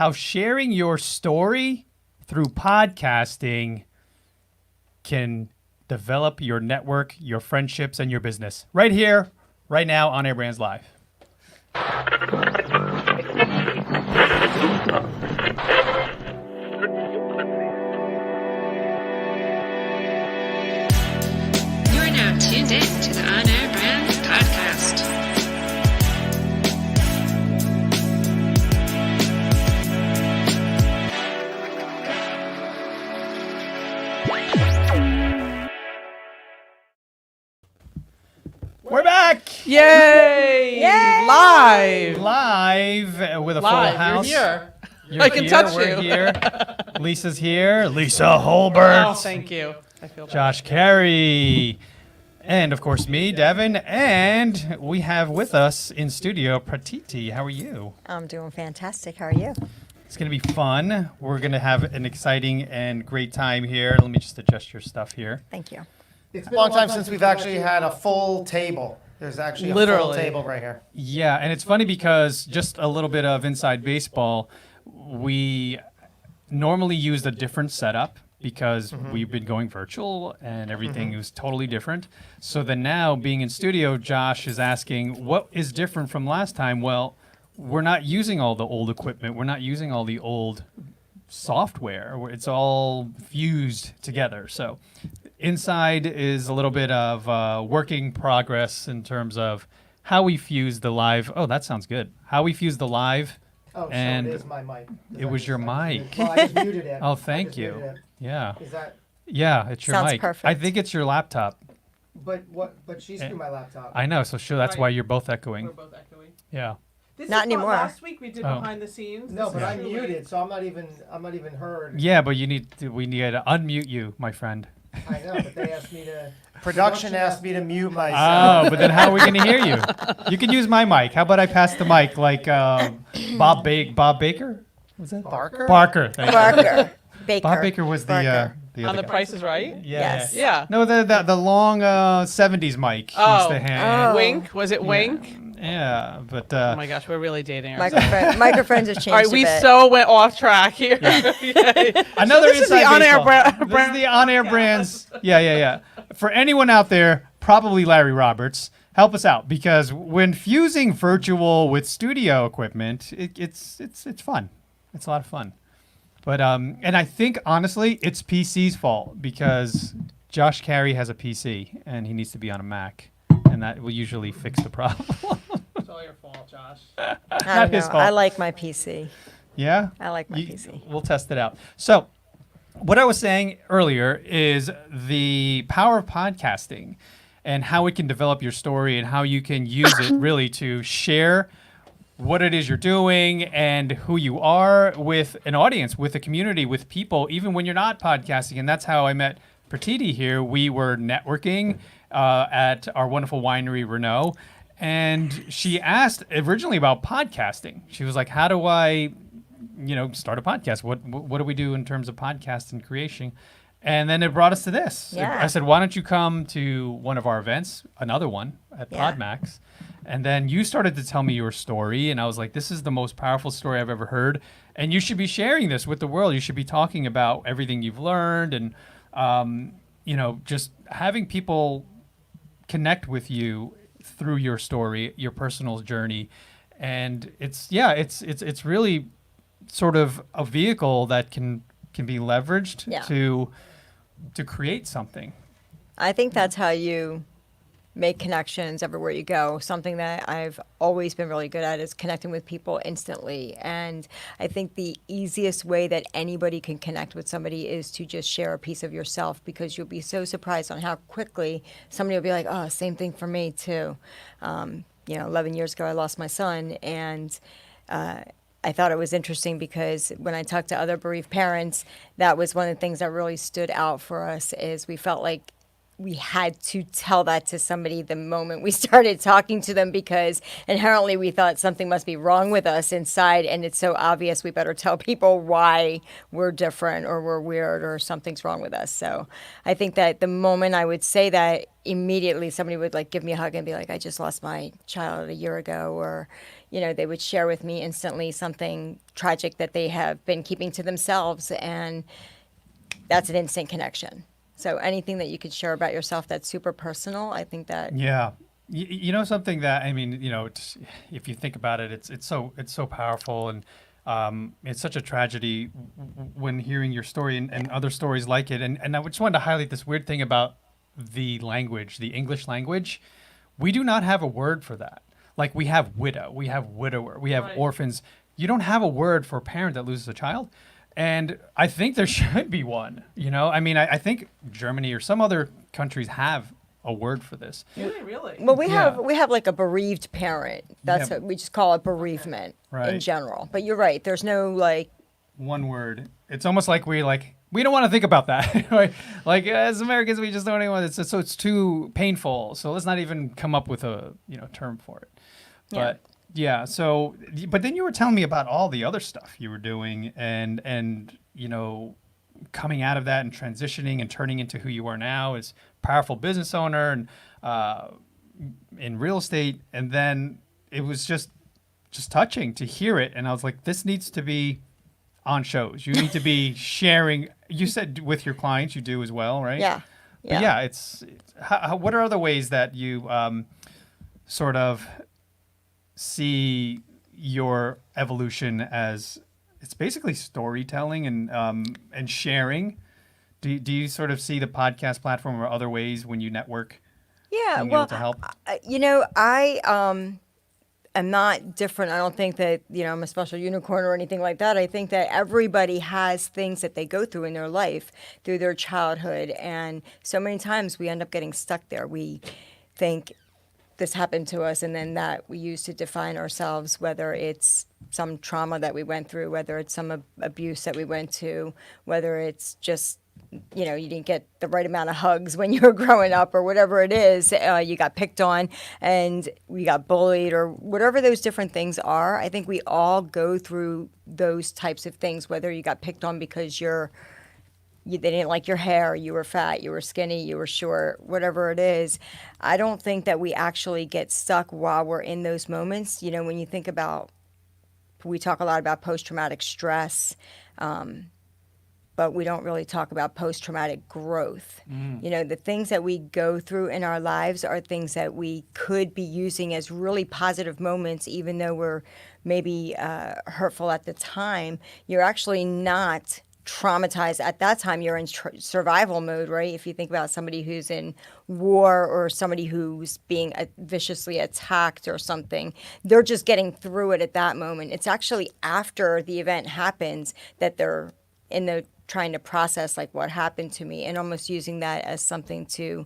how sharing your story through podcasting can develop your network, your friendships, and your business. Right here, right now on Air Brands Live. You're now tuned in to the On Air Brands podcast. We're back! Yay! Yay! Live with a full Live, house. you're here. You're I can here, touch we're you. here. Lisa's here. Lisa Holbert. Oh, thank you. I feel better. Josh Carey. And, of course, me, Devon. And we have with us in studio Pratiti. How are you? I'm doing fantastic. How are you? It's going to be fun. We're going to have an exciting and great time here. Let me just adjust your stuff here. Thank you. It's been a long time since we've actually had a full table. There's actually a full Literally. table right here. Yeah, and it's funny because just a little bit of inside baseball, we normally used a different setup because we've been going virtual and everything is totally different. So then now being in studio, Josh is asking, what is different from last time? Well, we're not using all the old equipment. We're not using all the old software. It's all fused together. So inside is a little bit of working progress in terms of how we fuse the live. Oh, that sounds good. How we fuse the live. Oh, And so it is my mic. it was your mic. Well, I just muted it. Oh, I thank just you. muted it. Yeah. Is that? Yeah, it's your Sounds mic. perfect. I think it's your laptop. But what? But she's through my laptop. I know, so sure that's why you're both echoing. We're both echoing. Yeah. This Not is what anymore. last week we did Oh. behind the scenes. No, This but is I'm truly- muted, so I'm not even heard. Yeah, but we need to unmute you, my friend. I know, but they asked me to. Production asked me to mute myself. Oh, but then how are we going to hear you? You can use my mic. How about I pass the mic like Bob Baker? Was that Barker? Barker. Thank you. Barker. Baker. Bob Baker was the Barker. the On other the guy. Price is Right? Yeah. Yes. Yeah. No, the long 70s mic. he used to hand. Oh. Wink? Was it Wink? Yeah, but Oh my gosh, we're really dating ourselves. Microphones have changed All right, a we bit. so went off track here. another this is the inside on-air baseball. brand. This is the on-air brands. Yeah. For anyone out there, probably Larry Roberts, help us out because when fusing virtual with studio equipment, it's fun. It's a lot of fun. But and I think honestly, it's PC's fault because Josh Carey has a PC and he needs to be on a Mac, and that will usually fix the problem. It's all your fault, Josh. I not don't his know. fault. I like my PC. Yeah. I like my PC. We'll test it out. So, what I was saying earlier is the power of podcasting and how it can develop your story and how you can use it really to share what it is you're doing and who you are with an audience, with a community, with people, even when you're not podcasting. And that's how I met Pratiti here. We were networking at our wonderful winery, Renault. And she asked originally about podcasting. She was like, how do I start a podcast? What do we do in terms of podcast and creation? And then it brought us to this. Yeah. I said, why don't you come to one of our events, another one at Yeah. PodMax? And then you started to tell me your story. And I was like, this is the most powerful story I've ever heard. And you should be sharing this with the world. You should be talking about everything you've learned and, just having people connect with you through your story, your personal journey. And it's really sort of a vehicle that can be leveraged Yeah. to create something. I think that's how you make connections everywhere you go. Something that I've always been really good at is connecting with people instantly. And I think the easiest way that anybody can connect with somebody is to just share a piece of yourself, because you'll be so surprised on how quickly somebody will be like, oh, same thing for me too. 11 years ago, I lost my son, and I thought it was interesting because when I talked to other bereaved parents, that was one of the things that really stood out for us is we felt like we had to tell that to somebody the moment we started talking to them, because inherently we thought something must be wrong with us inside, and it's so obvious we better tell people why we're different or we're weird or something's wrong with us. So I think that the moment I would say that, immediately somebody would like give me a hug and be like, I just lost my child a year ago, or they would share with me instantly something tragic that they have been keeping to themselves, and that's an instant connection. So anything that you could share about yourself that's super personal, I think that. Yeah. Something that, I mean, if you think about it, it's so powerful, and it's such a tragedy when hearing your story and other stories like it. And I just wanted to highlight this weird thing about the language, the English language. We do not have a word for that. Like, we have widow, we have widower, we have orphans. You don't have a word for a parent that loses a child. And I think there should be one, I mean, I think Germany or some other countries have a word for this. Really? Well, we have like a bereaved parent. That's what we just call it, bereavement in general. But you're right. There's no like one word. It's almost like we don't want to think about that. Like as Americans, we just don't even want it. So it's too painful. So let's not even come up with a term for it. But yeah. So, but then you were telling me about all the other stuff you were doing, and coming out of that and transitioning and turning into who you are now as powerful business owner and in real estate. And then it was just touching to hear it. And I was like, this needs to be on shows. You need to be sharing. You said with your clients you do as well, right? Yeah. But yeah, it's what are other ways that you sort of see your evolution as it's basically storytelling and sharing? Do you sort of see the podcast platform or other ways when you network? Yeah, being well, able to help? I am not different. I don't think that I'm a special unicorn or anything like that. I think that everybody has things that they go through in their life, through their childhood, and so many times we end up getting stuck there. We think this happened to us, and then that we use to define ourselves, whether it's some trauma that we went through, whether it's some abuse that we went to, whether it's just you didn't get the right amount of hugs when you were growing up, or whatever it is, you got picked on and we got bullied, or whatever those different things are. I think we all go through those types of things, whether you got picked on because they didn't like your hair, you were fat, you were skinny, you were short, whatever it is. I don't think that we actually get stuck while we're in those moments. When you think about, we talk a lot about post-traumatic stress, but we don't really talk about post-traumatic growth. The things that we go through in our lives are things that we could be using as really positive moments, even though we're maybe hurtful at the time. You're actually not traumatized at that time. You're in survival mode, right? If you think about somebody who's in war or somebody who's being viciously attacked or something, they're just getting through it at that moment. It's actually after the event happens that they're trying to process like what happened to me, and almost using that as something to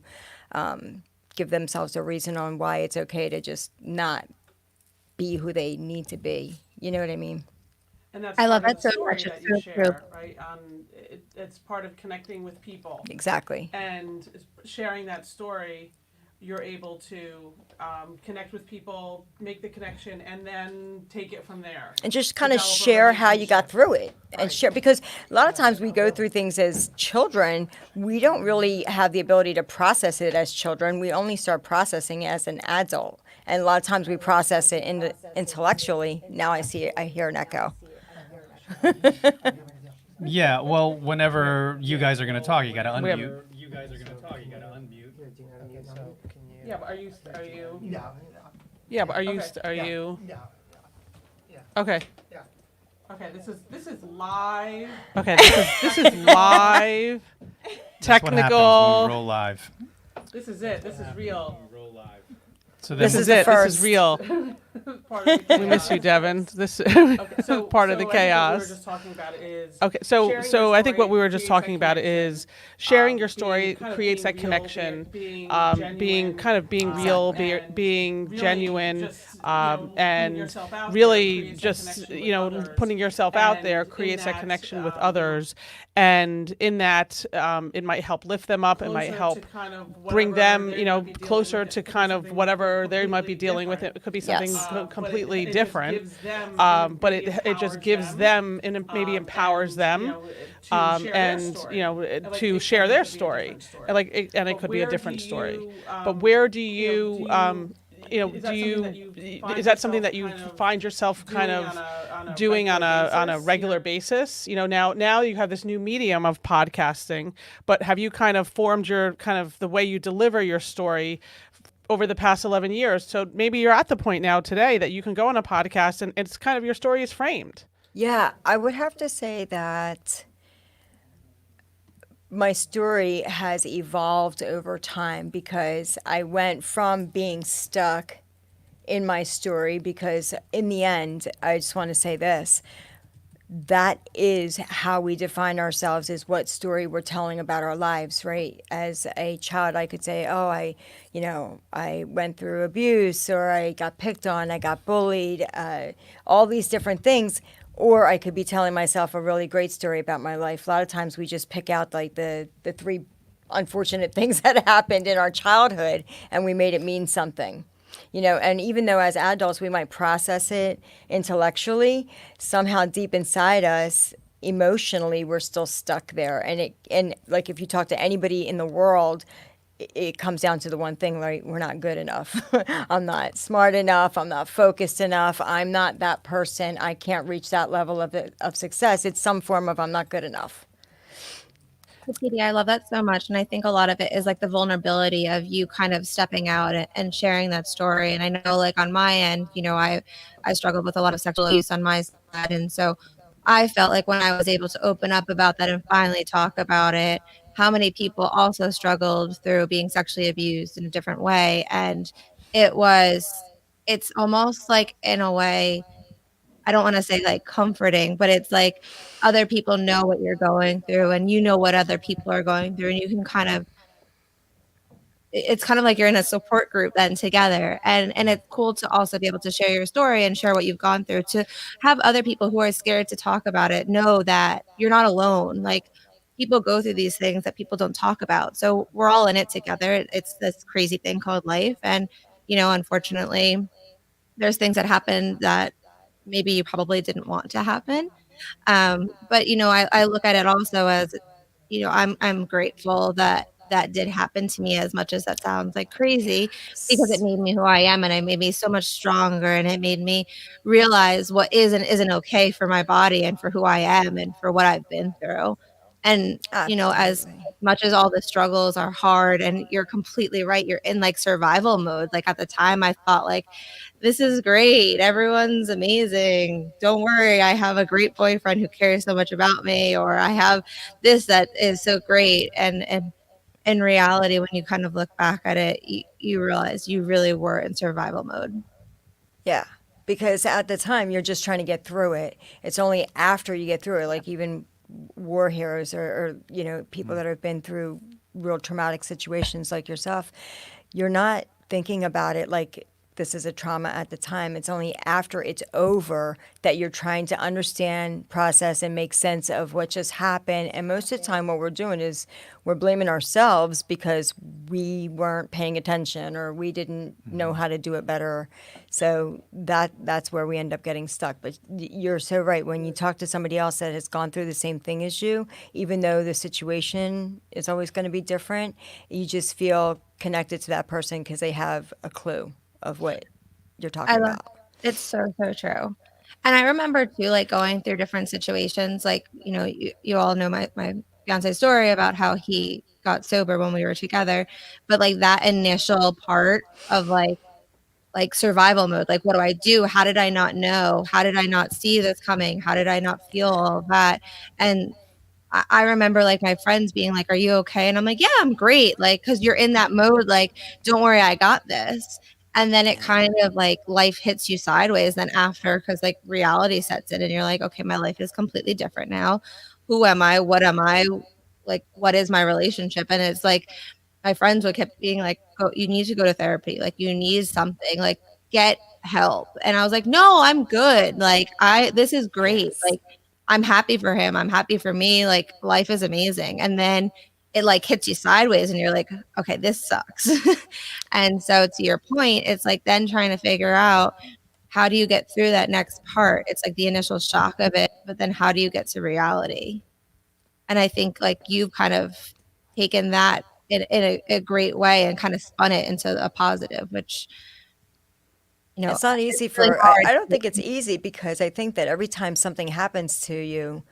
give themselves a reason on why it's okay to just not be who they need to be. You know what I mean? And that's I love part of that the so story much. that It's you so share, true. right? It's part of connecting with people. Exactly. And sharing that story, you're able to connect with people, make the connection, and then take it from there. And just kind of Develop a share how you got relationship. through it, and Right. share, because a lot of times we go through things as children, we don't really have the ability to process it as children. We only start processing it as an adult, and a lot of times we process it intellectually. Now I hear an echo. Yeah. Well, whenever you guys are going to talk, you got to We have- unmute. You guys are going to talk, you got to unmute. Yeah, but are you? Yeah. Yeah, but are you? Okay. Are you? Yeah. Okay. Yeah. Okay. This is live. Okay. This is live. That's what happens when we Technical. roll live. This is it. This is real. Roll live. So This then is This the is it. This first. is real. part of the chaos. We miss you, Devon. This Okay, so part of the so I think what we were chaos. just talking about is Okay, so sharing so your I think what we story were just creates talking that about connection, is sharing your being story kind of creates being that real, connection, being being genuine, kind of being real, and being really genuine, just putting and yourself out there really creates that just connection with others. putting yourself out there And in creates that that, connection with others, and in that it might help lift them up, it might closer help to kind of bring whatever them, they might be dealing closer with. It to could be kind of something whatever they might be completely dealing with. different. It could be something Yes. completely It just different. gives them, But maybe it just empowers gives them and maybe empowers and, them, to share their and story. And, like, to it share could their be a story, different story. and it But could be a where do different story. you, But where do you you, know, do is that something that you you find is that something yourself that you kind of find yourself kind doing of on a doing on a regular basis? basis? Now you have this new medium of podcasting, but have you kind of formed your kind of the way you deliver your story over the past 11 years? So maybe you're at the point now today that you can go on a podcast and it's kind of your story is framed. Yeah, I would have to say that my story has evolved over time because I went from being stuck in my story because in the end, I just want to say this. That is how we define ourselves, is what story we're telling about our lives, right? As a child, I could say, oh, I went through abuse, or I got picked on, I got bullied, all these different things. Or I could be telling myself a really great story about my life. A lot of times we just pick out like the three unfortunate things that happened in our childhood and we made it mean something. And even though as adults we might process it intellectually, somehow deep inside us, emotionally, we're still stuck there. And like if you talk to anybody in the world, it comes down to the one thing, right? We're not good enough. I'm not smart enough. I'm not focused enough. I'm not that person. I can't reach that level of success. It's some form of I'm not good enough. PD, I love that so much. And I think a lot of it is like the vulnerability of you kind of stepping out and sharing that story. And I know like on my end, I struggled with a lot of sexual abuse on my side. And so I felt like when I was able to open up about that and finally talk about it, how many people also struggled through being sexually abused in a different way. And it's almost like in a way, I don't want to say like comforting, but it's like other people know what you're going through and you know what other people are going through and you can it's kind of like you're in a support group then together. And it's cool to also be able to share your story and share what you've gone through, to have other people who are scared to talk about it know that you're not alone. Like people go through these things that people don't talk about. So we're all in it together. It's this crazy thing called life. And, unfortunately, there's things that happen that maybe you probably didn't want to happen. But I look at it also as, I'm grateful that that did happen to me, as much as that sounds like crazy, because it made me who I am and it made me so much stronger and it made me realize what is and isn't okay for my body and for who I am and for what I've been through. And, as Absolutely. much as all the struggles are hard, and you're completely right, you're in like survival mode. Like at the time I thought like, this is great. Everyone's amazing. Don't worry. I have a great boyfriend who cares so much about me, or I have this that is so great. And in reality, when you kind of look back at it, you realize you really were in survival mode. Yeah, because at the time you're just trying to get through it. It's only after you get through it, like even war heroes or people that have been through real traumatic situations like yourself, you're not thinking about it like this is a trauma at the time. It's only after it's over that you're trying to understand, process, and make sense of what just happened. And most of the time, what we're doing is we're blaming ourselves because we weren't paying attention or we didn't know how to do it better. So that's where we end up getting stuck. But you're so right. When you talk to somebody else that has gone through the same thing as you, even though the situation is always going to be different, you just feel connected to that person because they have a clue of what you're talking about. It's so, so true. And I remember too, like going through different situations, like, you all know my fiance's story about how he got sober when we were together. But like that initial part of like survival mode, like, what do I do? How did I not know? How did I not see this coming? How did I not feel all of that? And I remember like my friends being like, "Are you okay?" And I'm like, "Yeah, I'm great." Like, cause you're in that mode, like, don't worry, I got this. And then it kind of like life hits you sideways then after, because like reality sets in and you're like, okay, my life is completely different now. Who am I? What am I? Like, what is my relationship? And it's like my friends would kept being like, "Go, you need to go to therapy. Like, you need something. Like, get help." And I was like, "No, I'm good. Like, this is great. Like, I'm happy for him. I'm happy for me. Like, life is amazing." And then it like hits you sideways, and you're like, "Okay, this sucks." And so, to your point, it's like then trying to figure out how do you get through that next part. It's like the initial shock of it, but then how do you get to reality? And I think like you've kind of taken that in a great way and kind of spun it into a positive, which, you know, It's not easy really for, hard I don't to- think it's easy because I think that every time something happens to you,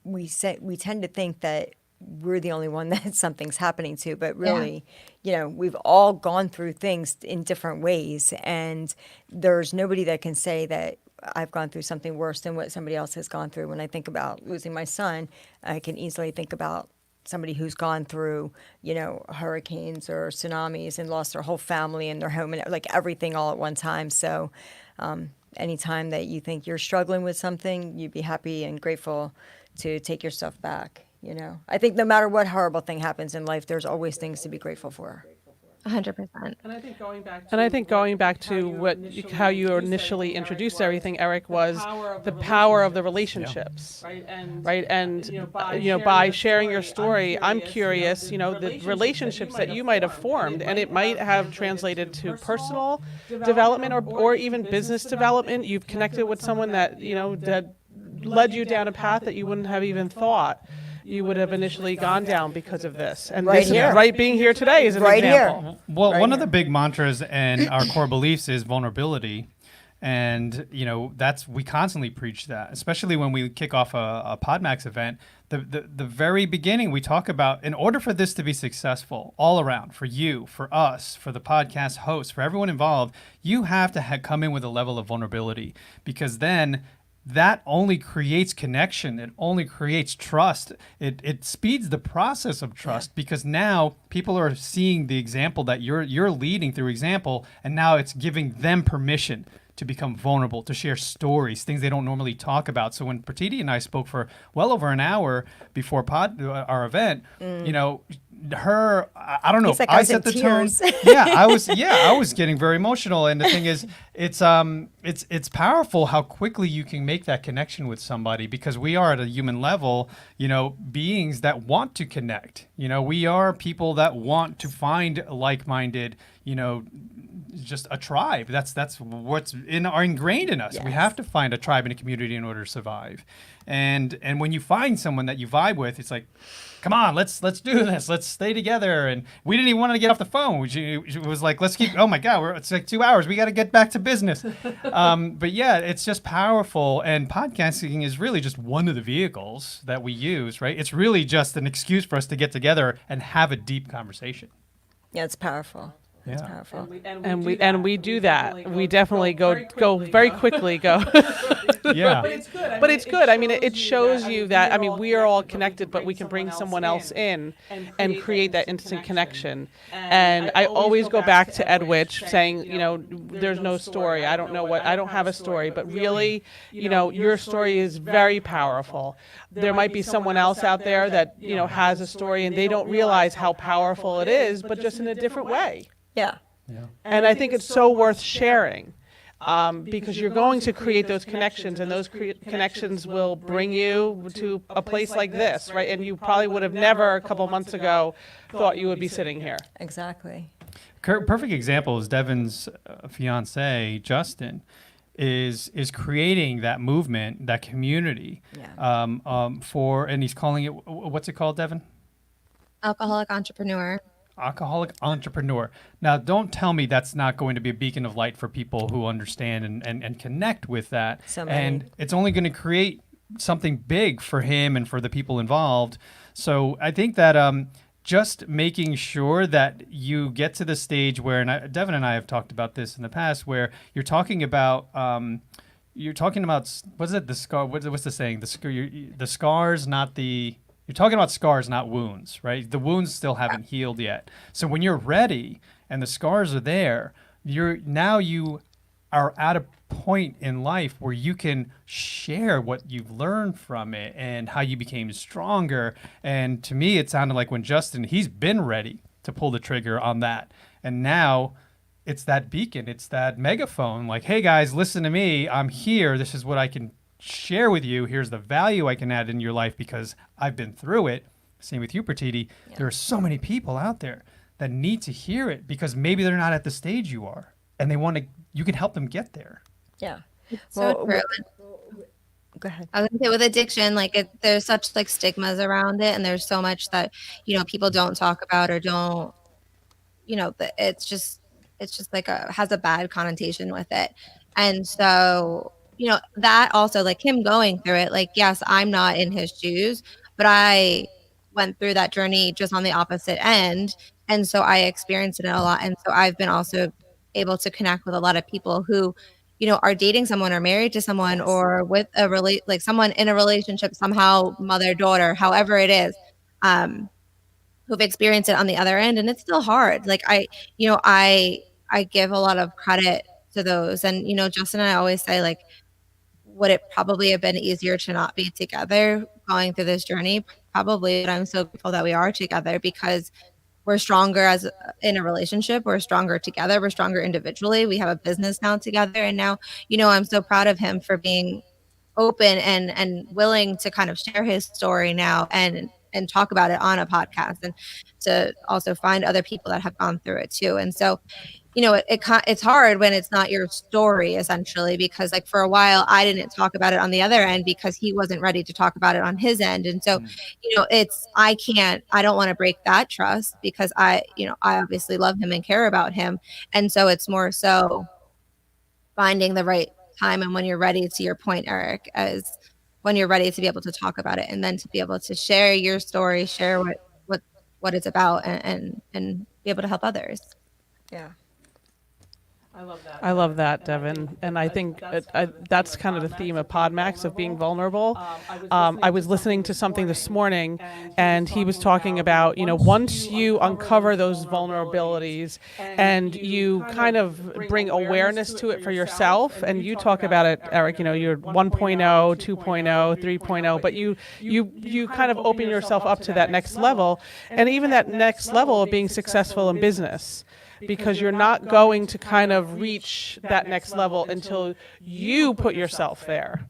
we tend to think that we're the only one that something's happening to, but really, we've all gone through things in different ways, and there's nobody that can say that I've gone through something worse than what somebody else has gone through. When I think about losing my son, I can easily think about somebody who's gone through, hurricanes or tsunamis and lost their whole family and their home and like everything all at one time. So anytime that you think you're struggling with something, you'd be happy and grateful to take your stuff back. I think no matter what horrible thing happens in life, there's always things to be grateful for. 100%. And I think going back to how you initially introduced everything, Eric, was the power of the relationships. right? And by sharing your story, I'm curious, the relationships that you might have formed, and it might have translated to personal development or even business development. You've connected with someone that, that led you down a path that you wouldn't have even thought you would have initially gone down because of this. And Right this here. being here today is an Right here. example. Well, Right one of here. the big mantras and our core beliefs is vulnerability. And, we constantly preach that, especially when we kick off a PodMax event. The very beginning, we talk about, in order for this to be successful all around, for you, for us, for the podcast host, for everyone involved, you have to come in with a level of vulnerability, because then that only creates connection. It only creates trust. It speeds the process of trust, because now people are seeing the example that you're leading through example, and now it's giving them permission to become vulnerable, to share stories, things they don't normally talk about. So when Pratiti and I spoke for well over an hour before our event, I don't know. He's like, I was in set the tone. tears. I was getting very emotional. And the thing is, it's powerful how quickly you can make that connection with somebody, because we are at a human level, beings that want to connect. We are people that want to find like-minded, just a tribe. That's what's ingrained in us. Yes. We have to find a tribe and a community in order to survive. And when you find someone that you vibe with, it's like, come on, let's do this. Let's stay together. And we didn't even want to get off the phone. It was like, let's keep. Oh my God, it's like 2 hours. We got to get back to business. But yeah, it's just powerful. And podcasting is really just one of the vehicles that we use, right? It's really just an excuse for us to get together and have a deep conversation. Yeah, it's powerful. It's Yeah. powerful. And we do that. We definitely go very quickly. Yeah. But it's good. But it's good. I mean, it shows you that, we are all connected, but we can bring someone else in and create that instant connection. And I always go back to Ed Witch saying, there's no story. I don't have a story, but really, your story is very powerful. There might be someone else out there that, has a story and they don't realize how powerful it is, but just in a different way. Yeah. And I think it's so worth sharing, because you're going to create those connections, and those connections will bring you to a place like this, right? And you probably would have never a couple months ago thought you would be sitting here. Exactly. Perfect example is Devon's fiance, Justin, is creating that movement, that community, and he's calling it, what's it called, Devon? Alcoholic entrepreneur. Alcoholic entrepreneur. Now, don't tell me that's not going to be a beacon of light for people who understand and connect with that. So many. And it's only going to create something big for him and for the people involved. So I think that just making sure that you get to the stage where, and Devon and I have talked about this in the past, where you're talking about what is it? The scar. What's the saying? The scars, not the. You're talking about scars, not wounds, right? The wounds still haven't healed yet. So when you're ready and the scars are there, you are at a point in life where you can share what you've learned from it and how you became stronger. And to me, it sounded like when Justin, he's been ready to pull the trigger on that. And now it's that beacon, it's that megaphone, like, hey guys, listen to me. I'm here. This is what I can share with you. Here's the value I can add in your life because I've been through it. Same with you, Pratiti. Yeah. There are so many people out there that need to hear it because maybe they're not at the stage you are and you can help them get there. Yeah. So true. Go ahead. I was gonna say with addiction, there's such like stigmas around it, and there's so much that people don't talk about or don't, it's just like has a bad connotation with it, and so that also like him going through it, like yes, I'm not in his shoes, but I went through that journey just on the opposite end, and so I experienced it a lot, and so I've been also able to connect with a lot of people who are dating someone or married to someone or with someone in a relationship somehow, mother, daughter, however it is, who've experienced it on the other end. And it's still hard. Like I give a lot of credit to those. And, Justin and I always say, like, would it probably have been easier to not be together going through this journey? Probably, but I'm so grateful that we are together because we're stronger in a relationship. We're stronger together. We're stronger individually. We have a business now together. And now, I'm so proud of him for being open and willing to kind of share his story now and talk about it on a podcast and to also find other people that have gone through it too. And so, it's hard when it's not your story essentially, because like for a while I didn't talk about it on the other end because he wasn't ready to talk about it on his end. And so, I don't want to break that trust because I obviously love him and care about him. And so it's more so finding the right time. And when you're ready, to your point, Eric, as when you're ready to be able to talk about it and then to be able to share your story, share what it's about and be able to help others. Yeah. I love that, Devon. And I think that's kind of the theme of PodMax, of being vulnerable. I was listening to something this morning, and he was talking about, once you uncover those vulnerabilities and you kind of bring awareness to it for yourself, and you talk about it, Eric, you're 1.0, 2.0, 3.0, but you kind of open yourself up to that next level, and even that next level of being successful in business. Because you're not going to kind of reach that next level until you put yourself there.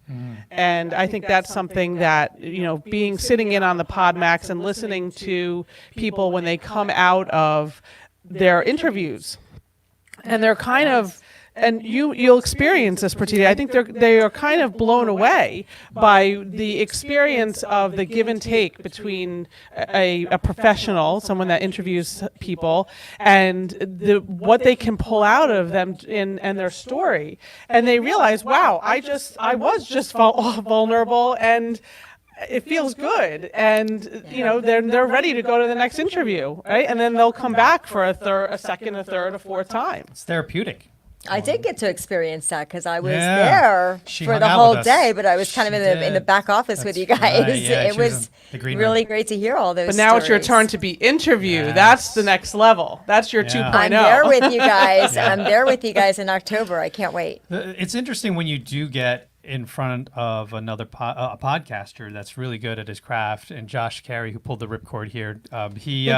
And I think that's something that, sitting in on the PodMax and listening to people when they come out of their interviews and they're kind of, and you'll experience this, Pratiti. I think they are kind of blown away by the experience of the give and take between a professional, someone that interviews people, and what they can pull out of them and their story. And they realize, wow, I was just vulnerable, and it feels good, and they're ready to go to the next interview, right? And then they'll come back for a second, a third, a fourth time. It's therapeutic. I did get to experience that because I was there for the whole day, but I was kind of in the back office with you guys. Right. Yeah, it was really great to hear all those But now stories. It's your turn to be interviewed. Yes. That's the next level. That's your 2.0. I'm there with you guys. I'm there with you guys in October. I can't wait. It's interesting when you do get in front of another a podcaster that's really good at his craft, and Josh Carey, who pulled the ripcord here, he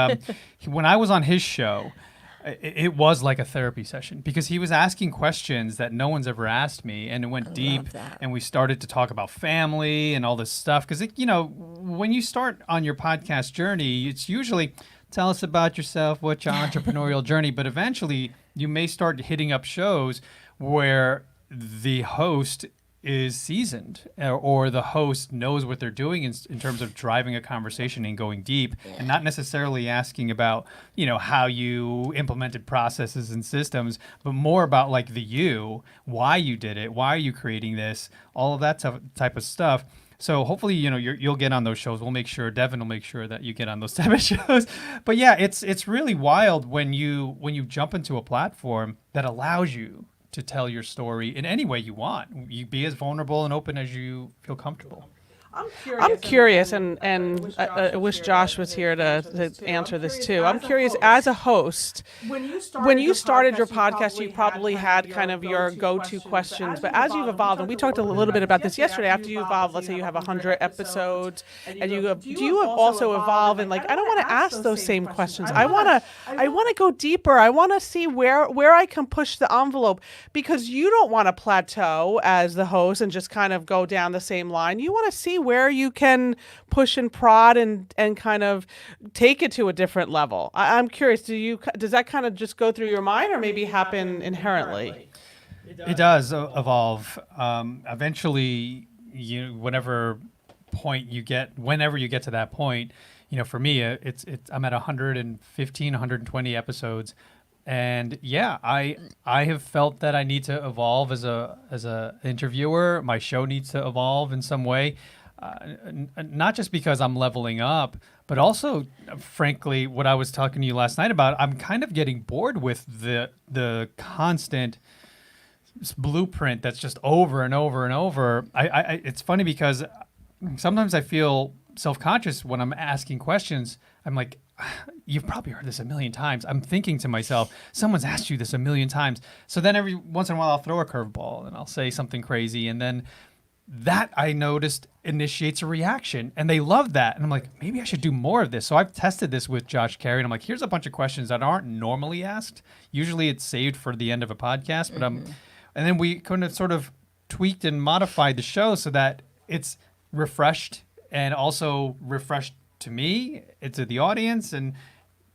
when I was on his show, it was like a therapy session because he was asking questions that no one's ever asked me, and it went deep, and we started to talk about family and all this stuff. Because when you start on your podcast journey, it's usually tell us about yourself, what's your entrepreneurial journey, but eventually you may start hitting up shows where the host is seasoned or the host knows what they're doing in terms of driving a conversation and going deep and not necessarily asking about, how you implemented processes and systems, but more about like why you did it, why are you creating this, all of that type of stuff. So hopefully, you'll get on those shows. We'll make sure, Devon will make sure that you get on those type of shows. But yeah, it's really wild when you jump into a platform that allows you to tell your story in any way you want. You be as vulnerable and open as you feel comfortable. I'm curious, and I wish Josh was here to answer this too. I'm curious, as a host, when you started your podcast, you probably had kind of your go-to questions, but as you've evolved, and we talked a little bit about this yesterday, after you evolve, let's say you have 100 episodes, and do you also evolve and like, I don't want to ask those same questions. I want to go deeper. I want to see where I can push the envelope, because you don't want to plateau as the host and just kind of go down the same line. You want to see where you can push and prod and kind of take it to a different level. I'm curious, does that kind of just go through your mind, or maybe happen inherently? It does evolve. Eventually, whenever you get to that point, for me, I'm at 115, 120 episodes. And yeah, I have felt that I need to evolve as a interviewer. My show needs to evolve in some way, not just because I'm leveling up, but also, frankly, what I was talking to you last night about. I'm kind of getting bored with the constant blueprint that's just over and over and over. It's funny because sometimes I feel self-conscious when I'm asking questions. I'm like, you've probably heard this a million times. I'm thinking to myself, someone's asked you this a million times. So then every once in a while I'll throw a curveball and I'll say something crazy. And then that, I noticed, initiates a reaction. And they love that. And I'm like, maybe I should do more of this. So I've tested this with Josh Carey. And I'm like, here's a bunch of questions that aren't normally asked. Usually it's saved for the end of a podcast. But and then we kind of sort of tweaked and modified the show so that it's refreshed and also refreshed to me, to the audience. And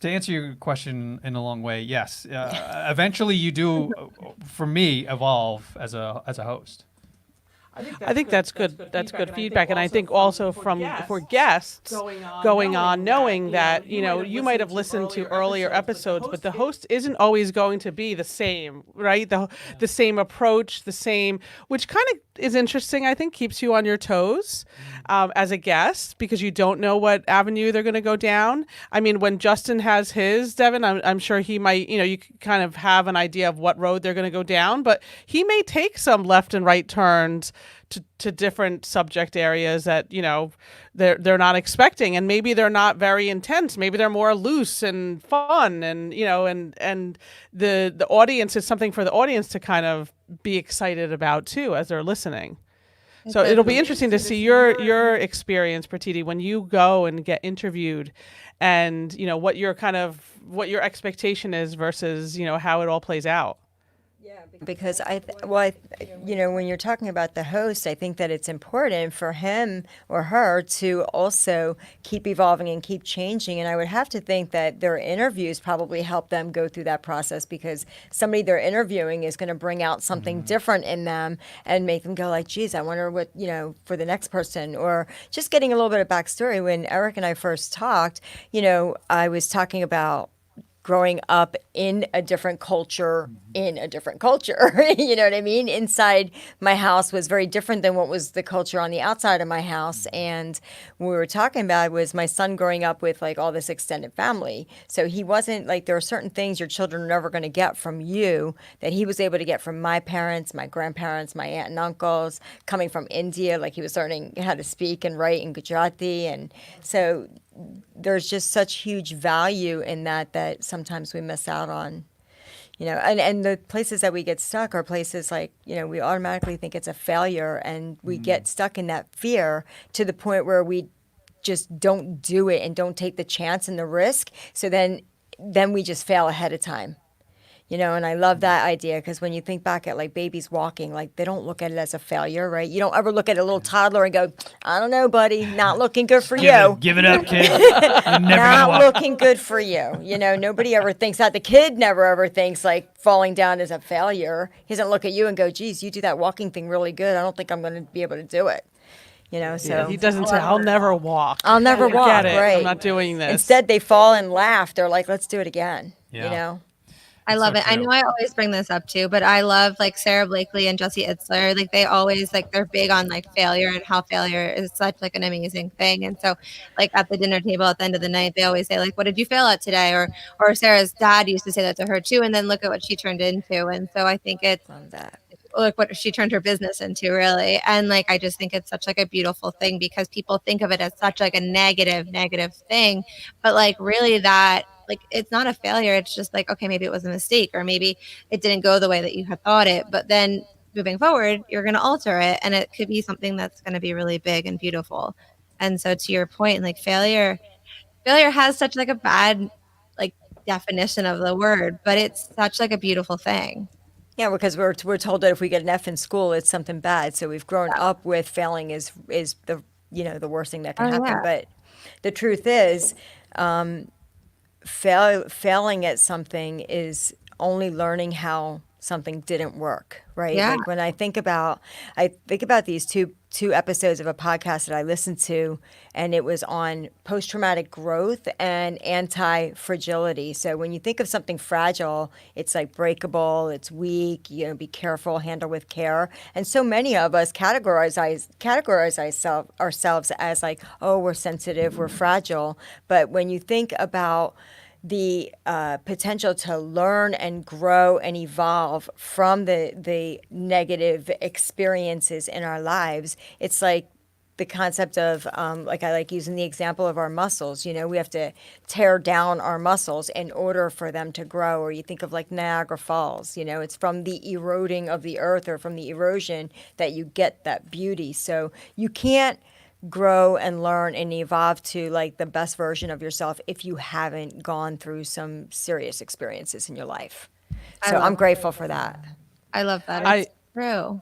to answer your question in a long way, yes, eventually you do, for me, evolve as a host. I think that's good. That's good feedback, and I think also for guests going on, knowing that you might have listened to earlier episodes, but the host isn't always going to be the same, right? The same approach, the same, which kind of is interesting. I think keeps you on your toes as a guest, because you don't know what avenue they're going to go down. I mean, when Justin has his, Devon, I'm sure he might. You kind of have an idea of what road they're going to go down, but he may take some left and right turns to different subject areas that they're not expecting, and maybe they're not very intense. Maybe they're more loose and fun, and and the audience is something for the audience to kind of be excited about too as they're listening. So it'll be interesting to see your experience, Pratiti, when you go and get interviewed, and what your expectation is versus how it all plays out. Because when you're talking about the host, I think that it's important for him or her to also keep evolving and keep changing. And I would have to think that their interviews probably help them go through that process, because somebody they're interviewing is going to bring out something different in them and make them go like, geez, I wonder what, for the next person. Or just getting a little bit of backstory. When Eric and I first talked, I was talking about growing up in a different culture, you know what I mean? Inside my house was very different than what was the culture on the outside of my house. And what we were talking about was my son growing up with like all this extended family. So he wasn't like, there are certain things your children are never going to get from you that he was able to get from my parents, my grandparents, my aunt and uncles, coming from India. Like he was learning how to speak and write in Gujarati. And so there's just such huge value in that sometimes we miss out on, and the places that we get stuck are places like, we automatically think it's a failure, and we get stuck in that fear to the point where we just don't do it and don't take the chance and the risk. So then we just fail ahead of time. And I love that idea, because when you think back at like babies walking, like they don't look at it as a failure, right? You don't ever look at a little toddler and go, I don't know, buddy, not looking good for you. Give it up, kid. You're never not looking good for you. Nobody ever thinks that. The kid never ever thinks like falling down is a failure. He doesn't look at you and go, geez, you do that walking thing really good. I don't think I'm going to be able to do it. So he doesn't say, I'll never walk. I'll never walk, right? I'm not doing this. Instead, they fall and laugh. They're like, let's do it again, I love it. I know I always bring this up too, but I love like Sarah Blakely and Jesse Itzler. Like they always they're big on like failure and how failure is such like an amazing thing. And so like at the dinner table at the end of the night, they always say like, what did you fail at today? Or Sarah's dad used to say that to her too. And then look at what she turned into. And so I think it's like what she turned her business into, really. And like I just think it's such like a beautiful thing because people think of it as such like a negative thing, but like really that like it's not a failure. It's just like, okay, maybe it was a mistake, or maybe it didn't go the way that you had thought it, but then moving forward you're going to alter it, and it could be something that's going to be really big and beautiful. And so to your point, like failure has such like a bad like definition of the word, but it's such like a beautiful thing. Yeah, because we're told that if we get an F in school, it's something bad. So we've grown up with failing is the the worst thing that can Oh, happen. yeah. But the truth is, failing at something is only learning how something didn't work, right? Yeah. Like when I think about these two episodes of a podcast that I listened to, and it was on post-traumatic growth and anti-fragility. So when you think of something fragile, it's like breakable, it's weak, be careful, handle with care. And so many of us categorize ourselves as like, oh, we're sensitive, we're fragile. But when you think about the potential to learn and grow and evolve from the negative experiences in our lives, it's like the concept of like I like using the example of our muscles. We have to tear down our muscles in order for them to grow. Or you think of like Niagara Falls. It's from the eroding of the earth, or from the erosion, that you get that beauty. So you can't grow and learn and evolve to like the best version of yourself if you haven't gone through some serious experiences in your life. So I'm grateful for that. I love that. I- It's true.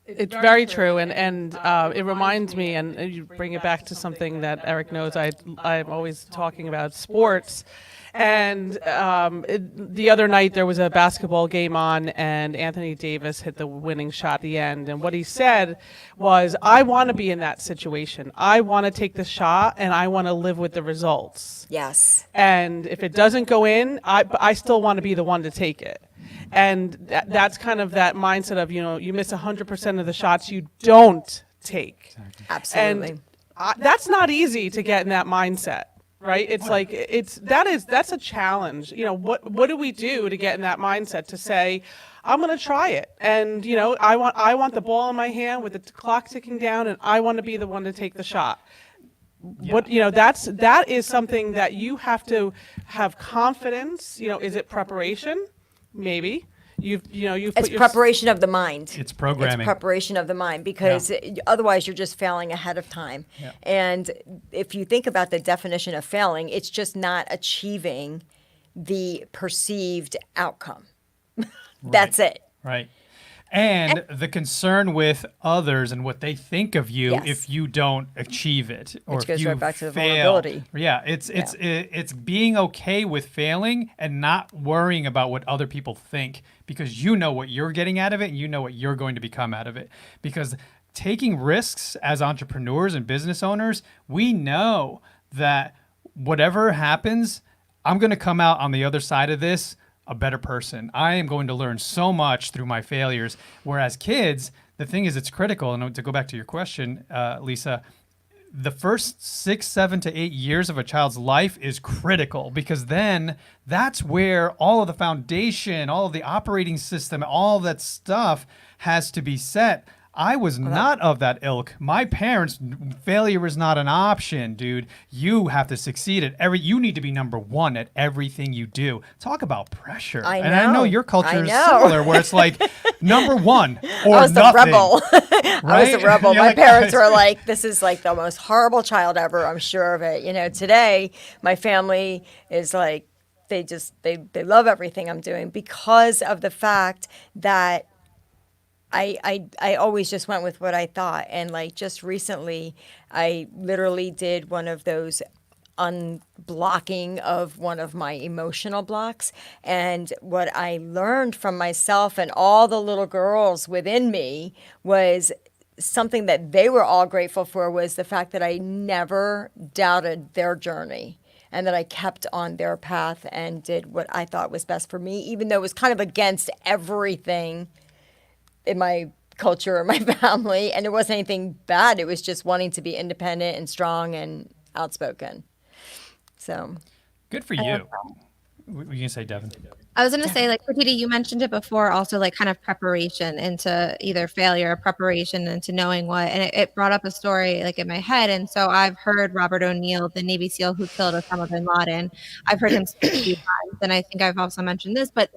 It's very true, and it reminds me, and you bring it back to something that Eric knows. I'm always talking about sports, and the other night there was a basketball game on, and Anthony Davis hit the winning shot at the end. And what he said was, "I want to be in that situation. I want to take the shot, and I want to live with the results. Yes. And if it doesn't go in, I still want to be the one to take it." And that's kind of that mindset of, you miss 100% of the shots you don't take. Absolutely. And that's not easy to get in that mindset, right? It's like, that's a challenge. What do we do to get in that mindset to say, I'm going to try it. And, I want the ball in my hand with the clock ticking down, and I want to be the one to take the shot. That is something that you have to have confidence. Is it preparation? Maybe It's preparation of the mind. It's programming. It's preparation of the mind, because otherwise you're just failing ahead of time. Yeah. And if you think about the definition of failing, it's just not achieving the perceived outcome. That's it. Right. And the concern with others and what they think of you Yes. if you don't achieve it, or Which if goes you right back to the fail. vulnerability. Yeah, it's being okay with failing and not worrying about what other people think, because you know what you're getting out of it and you know what you're going to become out of it. Because taking risks as entrepreneurs and business owners, we know that whatever happens, I'm going to come out on the other side of this a better person. I am going to learn so much through my failures. Whereas kids, the thing is, it's critical. And to go back to your question, Lisa, the first 6, 7 to 8 years of a child's life is critical, because then that's where all of the foundation, all of the operating system, all that stuff has to be set. I was not of that ilk. My parents, failure is not an option, dude. You have to succeed at you need to be number one at everything you do. Talk about pressure. I And I know know. your culture is I know. similar, where it's like number one or I was the nothing. rebel. I was Right? the rebel. You're My like, parents were like, this is like the most horrible child ever. I'm sure of it. Today, my family is like, they love everything I'm doing, because of the fact that I always just went with what I thought. And like just recently, I literally did one of those unblocking of one of my emotional blocks. And what I learned from myself and all the little girls within me was something that they were all grateful for, was the fact that I never doubted their journey, and that I kept on their path and did what I thought was best for me, even though it was kind of against everything in my culture or my family. And it wasn't anything bad. It was just wanting to be independent and strong and outspoken. So Good for you. What were you going to say, Devon? I was going to say, like, Pratiti, you mentioned it before, also like kind of preparation into either failure or preparation into knowing what, and it brought up a story like in my head. And so I've heard Robert O'Neill, the Navy SEAL who killed Osama bin Laden. I've heard him speak a few times, and I think I've also mentioned this, but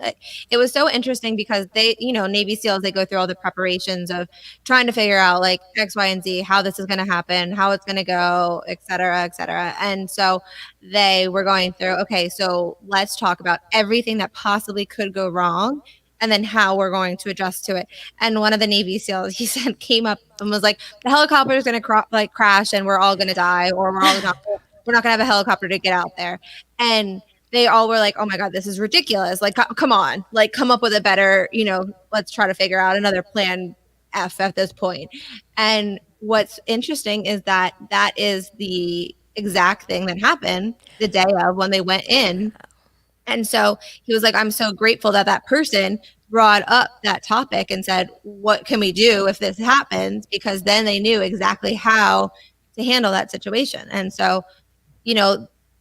it was so interesting because they, Navy SEALs, they go through all the preparations of trying to figure out like X, Y, and Z, how this is going to happen, how it's going to go, et cetera, et cetera. And so they were going through, okay, so let's talk about everything that possibly could go wrong and then how we're going to adjust to it. And one of the Navy SEALs, he said, came up and was like, the helicopter is going to crash and we're all going to die, or we're not going to have a helicopter to get out there. And they all were like, oh my God, this is ridiculous. Like, come on, like come up with a better, let's try to figure out another plan F at this point. And what's interesting is that is the exact thing that happened the day of when they went in. And so he was like, I'm so grateful that person brought up that topic and said, what can we do if this happens? Because then they knew exactly how to handle that situation. And so,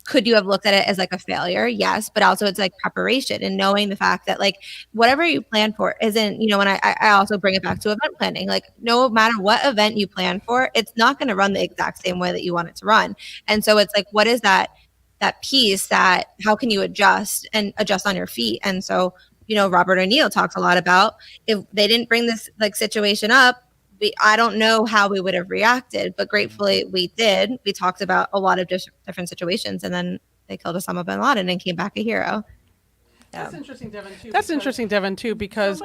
could you have looked at it as like a failure? Yes. But also it's like preparation and knowing the fact that like whatever you plan for isn't, when I also bring it back to event planning, like no matter what event you plan for, it's not going to run the exact same way that you want it to run. And so it's like, what is that piece that, how can you adjust on your feet? And so, Robert O'Neill talks a lot about if they didn't bring this like situation up, I don't know how we would have reacted, but gratefully we did. We talked about a lot of different situations, and then they killed Osama bin Laden and came back a hero. That's interesting, Devon, too. That's interesting, Devon, too, because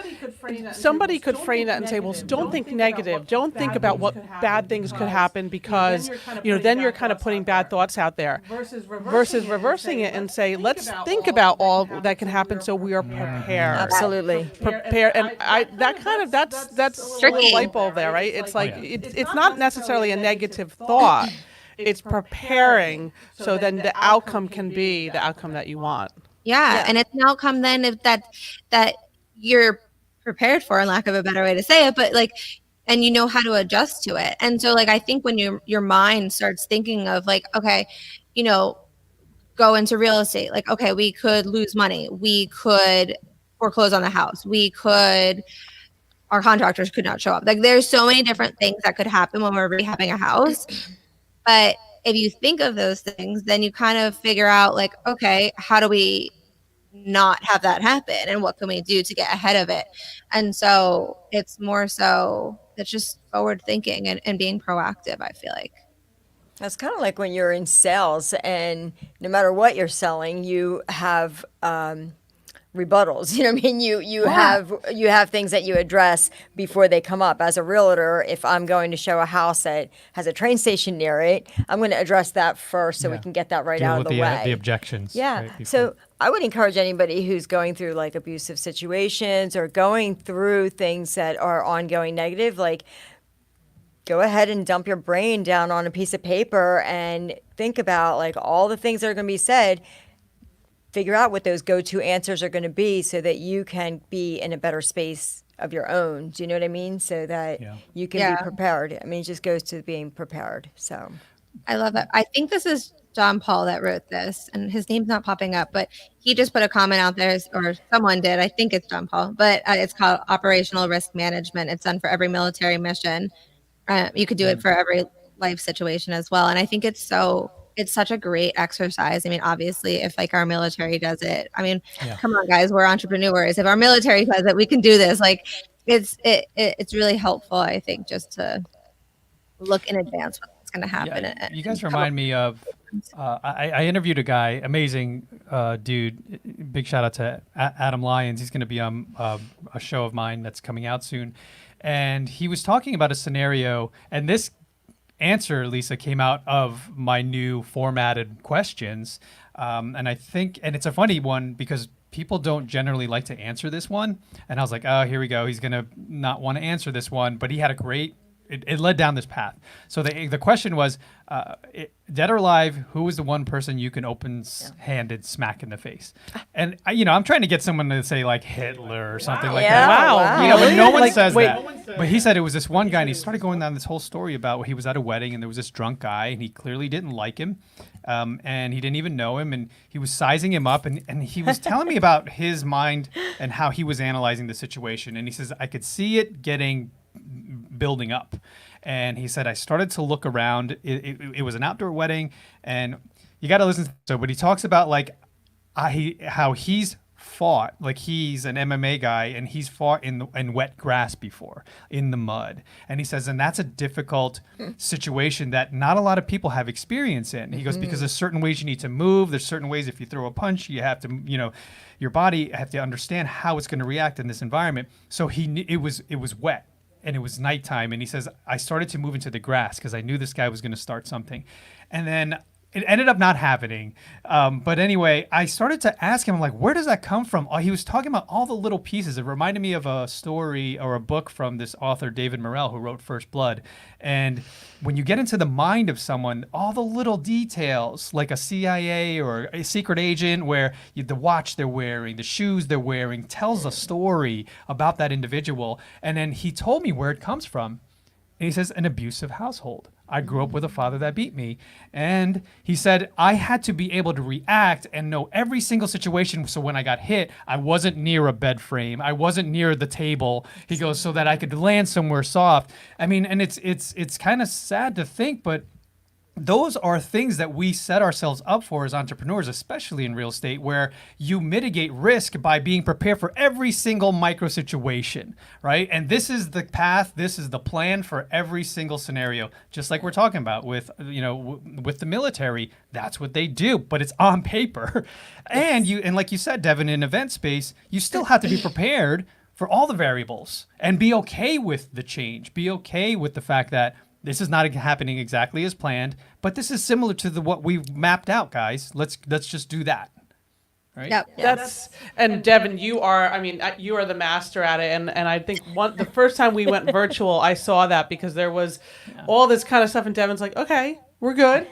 somebody could frame that and say, well, don't think negative. Don't think about what bad things could happen because, then you're kind of putting bad thoughts out there. Versus reversing it and say, let's think about all that can happen so we are prepared. Absolutely. Prepared. And that's a little light bulb there, right? It's like, it's not necessarily a negative thought. It's preparing so then the outcome can be the outcome that you want. Yeah, and it's an outcome then if that you're prepared for, in lack of a better way to say it, but like, and you know how to adjust to it. And so like, I think when your mind starts thinking of like, okay, go into real estate, like, okay, we could lose money, we could foreclose on the house, our contractors could not show up. Like there's so many different things that could happen when we're rehabbing a house. But if you think of those things, then you kind of figure out like, okay, how do we not have that happen? And what can we do to get ahead of it? And so it's more so it's just forward thinking and being proactive, I feel like. That's kind of like when you're in sales and no matter what you're selling, you have rebuttals. You know what I mean? You have things that you address before they come up. As a realtor, if I'm going to show a house that has a train station near it, I'm going to address that first so we can get that right out of the way. The objections. Yeah. Right, So I would encourage anybody who's going through like abusive situations or going through things that are ongoing negative, like go ahead and dump your brain down on a piece of paper and think about like all the things that are going to be said. Figure out what those go-to answers are going to be so that you can be in a better space of your own. Do you know what I mean? So that you can be prepared. I mean, it just goes to being prepared. So I love it. I think this is John Paul that wrote this, and his name's not popping up, but he just put a comment out there, or someone did. I think it's John Paul, but it's called Operational Risk Management. It's done for every military mission. You could do it for every life situation as well. And I think it's such a great exercise. I mean, obviously, if like our military does it, I mean, come on, guys, we're entrepreneurs. If our military does it, we can do this. Like, it's really helpful, I think, just to look in advance what's going to happen. Yeah, you guys remind me of. I interviewed a guy, amazing dude. Big shout out to Adam Lyons. He's going to be on a show of mine that's coming out soon, and he was talking about a scenario, and this answer, Lisa, came out of my new formatted questions. And I think, and it's a funny one because people don't generally like to answer this one. And I was like, oh, here we go. He's going to not want to answer this one. But he had a great, it led down this path. So the question was, dead or alive, who is the one person you can open-handed smack in the face? And, I'm trying to get someone to say like Hitler or something like that. Wow. But no one says that. But he said it was this one guy, and he started going down this whole story about he was at a wedding, and there was this drunk guy, and he clearly didn't like him. and he didn't even know him, and he was sizing him up, and he was telling me about his mind and how he was analyzing the situation. And he says, I could see it building up. And he said, I started to look around. It was an outdoor wedding, and you got to listen to it. But he talks about like how he's fought, like he's an MMA guy, and he's fought in wet grass before, in the mud. And he says, and that's a difficult situation that not a lot of people have experience in. He goes, because there's certain ways you need to move. There's certain ways if you throw a punch, you have to, your body have to understand how it's going to react in this environment. So it was wet. And it was nighttime, and he says, I started to move into the grass because I knew this guy was going to start something. And then it ended up not happening. But anyway, I started to ask him, like, where does that come from? He was talking about all the little pieces. It reminded me of a story or a book from this author, David Morrell, who wrote First Blood. And when you get into the mind of someone, all the little details, like a CIA or a secret agent, where the watch they're wearing, the shoes they're wearing, tells a story about that individual. And then he told me where it comes from. And he says, an abusive household. I grew up with a father that beat me. And he said, I had to be able to react and know every single situation. So when I got hit, I wasn't near a bed frame. I wasn't near the table. He goes, so that I could land somewhere soft. I mean, and it's kind of sad to think, but those are things that we set ourselves up for as entrepreneurs, especially in real estate, where you mitigate risk by being prepared for every single micro situation, right? And this is the path, this is the plan for every single scenario. Just like we're talking about with, with the military, that's what they do, but it's on paper. And like you said, Devon, in event space, you still have to be prepared for all the variables and be okay with the change. Be okay with the fact that this is not happening exactly as planned, but this is similar to what we've mapped out, guys. Let's just do that. Right? Yep. And Devon, you are the master at it. And I think the first time we went virtual, I saw that because there was all this kind of stuff. And Devon's like, okay, we're good.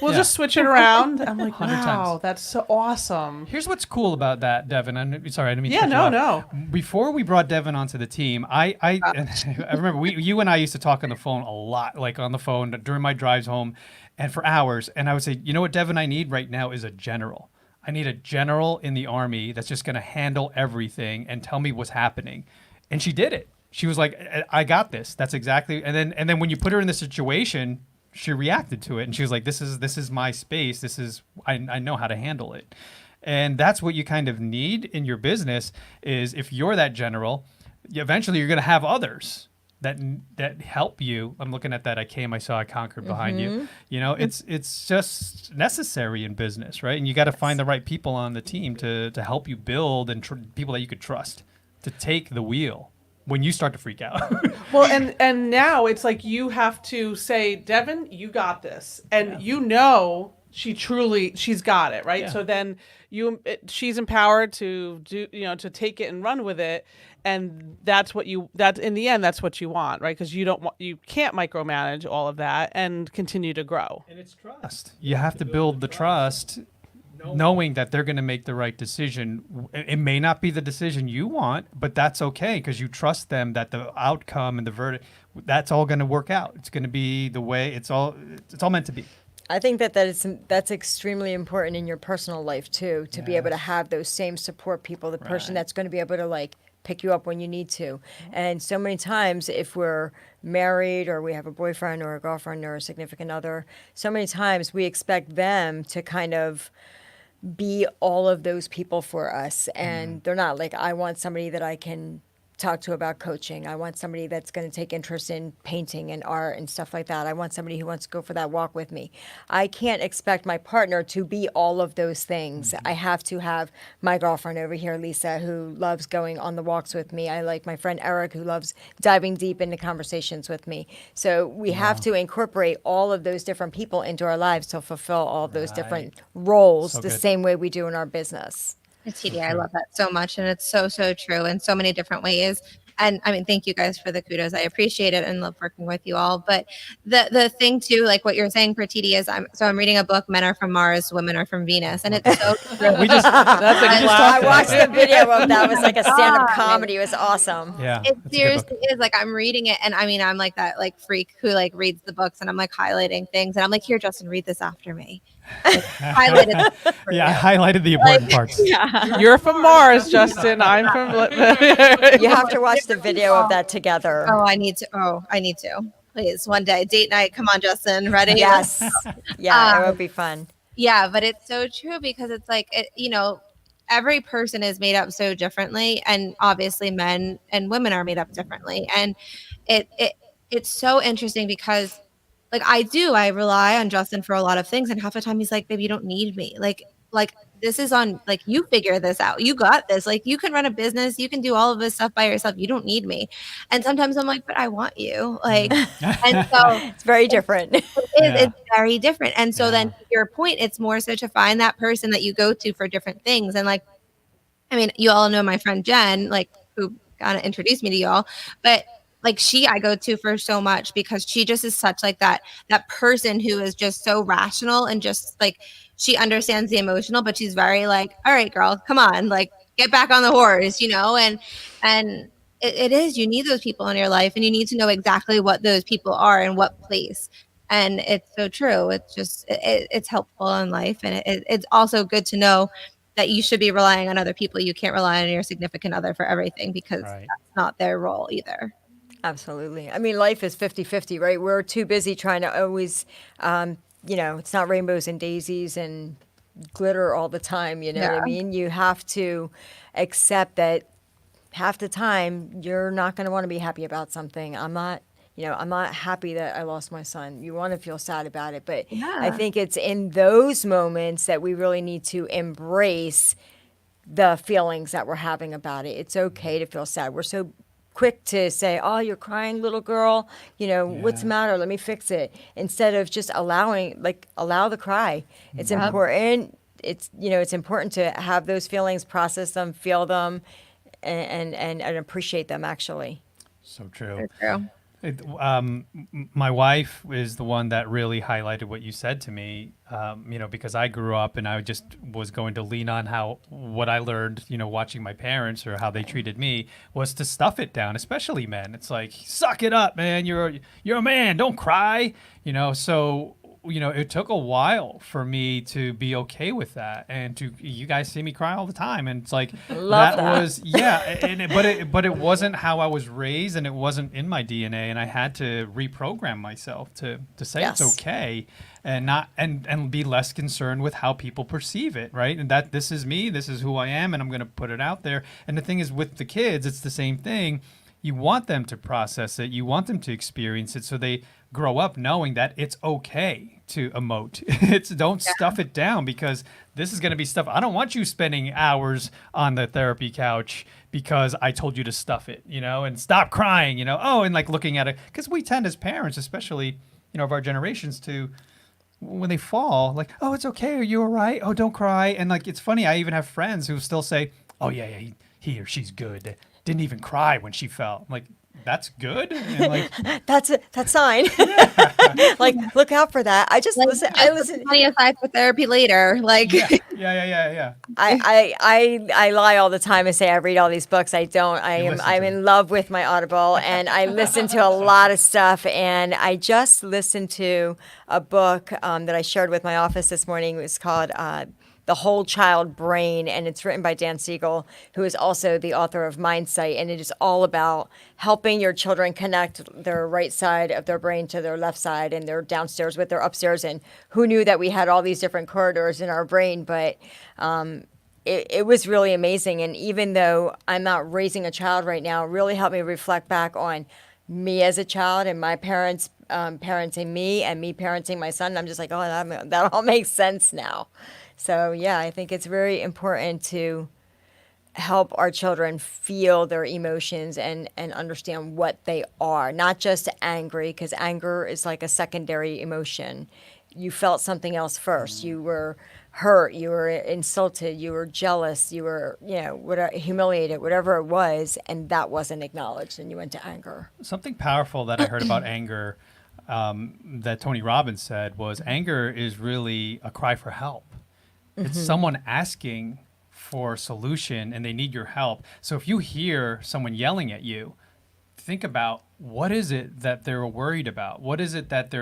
We'll just switch it around. I'm like, 100 wow, times. that's so awesome. Here's what's cool about that, Devon. I'm sorry, I didn't mean to Yeah, cut you off. no. Before we brought Devon onto the team, I remember you and I used to talk on the phone a lot, like on the phone during my drives home, and for hours. And I would say, you know what, Devon, I need right now is a general. I need a general in the Army that's just going to handle everything and tell me what's happening. And she did it. She was like, I got this. That's exactly. And then when you put her in the situation, she reacted to it, and she was like, this is my space. I know how to handle it. And that's what you kind of need in your business is if you're that general, eventually you're going to have others that help you. I'm looking at that. I saw, I conquered behind you. It's just necessary in business, right? And you got to find the right people on the team to help you build and people that you could trust to take the wheel when you start to freak out. Well, and now it's like you have to say, Devon, you got this. And she's got it, right? Yeah. So then she's empowered to do, to take it and run with it. And in the end, that's what you want, right? Because you can't micromanage all of that and continue to grow. And it's trust. You have to build the trust knowing that they're going to make the right decision. It may not be the decision you want, but that's okay because you trust them that the outcome and the verdict, that's all going to work out. It's going to be the way it's all meant to be. I think that's extremely important in your personal life too, to be able to have those same support people, the person that's going to be able to like pick you up when you need to. And so many times if we're married or we have a boyfriend or a girlfriend or a significant other, so many times we expect them to kind of be all of those people for us. And they're not. Like, I want somebody that I can talk to about coaching. I want somebody that's going to take interest in painting and art and stuff like that. I want somebody who wants to go for that walk with me. I can't expect my partner to be all of those things. I have to have my girlfriend over here, Lisa, who loves going on the walks with me. I like my friend Eric, who loves diving deep into conversations with me. So we have to incorporate all of those different people into our lives to fulfill all of those different roles So the good. same way we do in our business. TD, I love that so much, and it's so true in so many different ways. and I mean, thank you guys for the kudos. I appreciate it and love working with you all. But the thing too, like what you're saying, Pratiti, is I'm reading a book, Men Are From Mars, Women Are From Venus, and it's so true. We just that's a I classic. watched the video of that. It was like a stand-up God. comedy. It was awesome. Yeah, It it's a good seriously book. is like I'm reading it, and I mean I'm like that like freak who like reads the books, and I'm like highlighting things, and I'm like, here, Justin, read this after me. Like, highlighted. for Yeah, I you. highlighted the important parts. You're from Mars, Justin. I'm from. You have to watch the video of that together. Oh, I need to. Oh, I need to. Please, one day, date night. Come on, Justin. Ready? Yes. Yeah, it would be fun. Yeah, but it's so true because it's like every person is made up so differently, and obviously men and women are made up differently, and it's so interesting because like I rely on Justin for a lot of things, and half the time he's like, babe, you don't need me. Like this is on, like, you figure this out. You got this. Like, you can run a business. You can do all of this stuff by yourself. You don't need me. And sometimes I'm like, but I want you. Like, and so It's very different. it's very different. And so then to your point, it's more so to find that person that you go to for different things. And like, I mean, you all know my friend Jen, like, who kind of introduced me to y'all, but like I go to for so much because she just is such like that person who is just so rational and just like, she understands the emotional, but she's very like, all right, girl, come on, like get back on the horse, and it is, you need those people in your life, and you need to know exactly what those people are and what place. And it's so true. It's just, it's helpful in life. And it's also good to know that you should be relying on other people. You can't rely on your significant other for everything because that's not their role either. Absolutely. I mean, life is 50-50, right? We're too busy trying to always, it's not rainbows and daisies and glitter all the time. You know what I mean? You have to accept that half the time you're not going to want to be happy about something. I'm not happy that I lost my son. You want to feel sad about it. But I think it's in those moments that we really need to embrace the feelings that we're having about it. It's okay to feel sad. We're so quick to say, oh, you're crying, little girl, what's the matter? Let me fix it. Instead of just allow the cry. It's important. It's important to have those feelings, process them, feel them, and appreciate them, actually. So true. True. My wife is the one that really highlighted what you said to me, because I grew up and I just was going to lean on what I learned, watching my parents or how they treated me was to stuff it down, especially men. It's like, suck it up, man. You're a man. Don't cry. So it took a while for me to be okay with that, and you guys see me cry all the time, and it's like Love that. was but it wasn't how I was raised, and it wasn't in my DNA, and I had to reprogram myself to say it's okay, and not and be less concerned with how people perceive it, right? And that this is me, this is who I am, and I'm going to put it out there. And the thing is, with the kids, it's the same thing. You want them to process it. You want them to experience it so they grow up knowing that it's okay to emote. Don't stuff it down, because this is going to be stuff. I don't want you spending hours on the therapy couch because I told you to stuff it, and stop crying, and like looking at it. Because we tend as parents, especially, of our generations, to, when they fall, like, oh, it's okay. Are you all right? Oh, don't cry. And like, it's funny. I even have friends who still say, oh yeah, he or she's good. Didn't even cry when she fell. I'm like, that's good. And like, That's sign. Like, look out for that. I just listen. I listen. Money aside for therapy later. Like, yeah. I lie all the time and say I read all these books. I don't. I'm in love with my Audible, and I listen to a lot of stuff. And I just listened to a book that I shared with my office this morning. It was called The Whole Child Brain, and it's written by Dan Siegel, who is also the author of Mindsight, and it is all about helping your children connect their right side of their brain to their left side, and their downstairs with their upstairs. And who knew that we had all these different corridors in our brain? But it was really amazing. And even though I'm not raising a child right now, it really helped me reflect back on me as a child and my parents parenting me and me parenting my son. And I'm just like, oh, that all makes sense now. So, yeah, I think it's very important to help our children feel their emotions and understand what they are, not just angry, because anger is like a secondary emotion. you felt something else first. You were hurt, you were insulted, you were jealous, you were, whatever, humiliated, whatever it was, and that wasn't acknowledged, and you went to anger. Something powerful that I heard about anger that Tony Robbins said was anger is really a cry for help. It's someone asking for a solution and they need your help. So if you hear someone yelling at you, think about what is it that they're worried about? What is it that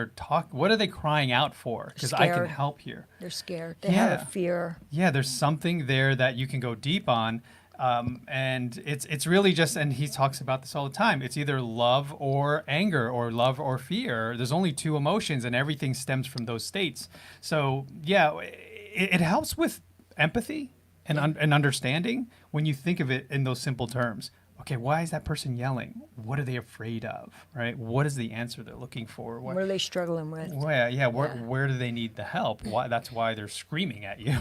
what are they crying out for? Because I can Scared. help here. They're scared. They have a fear. Yeah, there's something there that you can go deep on. And it's really just, and he talks about this all the time. It's either love or anger or love or fear. There's only two emotions and everything stems from those states. So yeah, it helps with empathy and understanding when you think of it in those simple terms. Okay, why is that person yelling? What are they afraid of, right? What is the answer they're looking for? What are they struggling with? Where do they need the help? That's why they're screaming at you.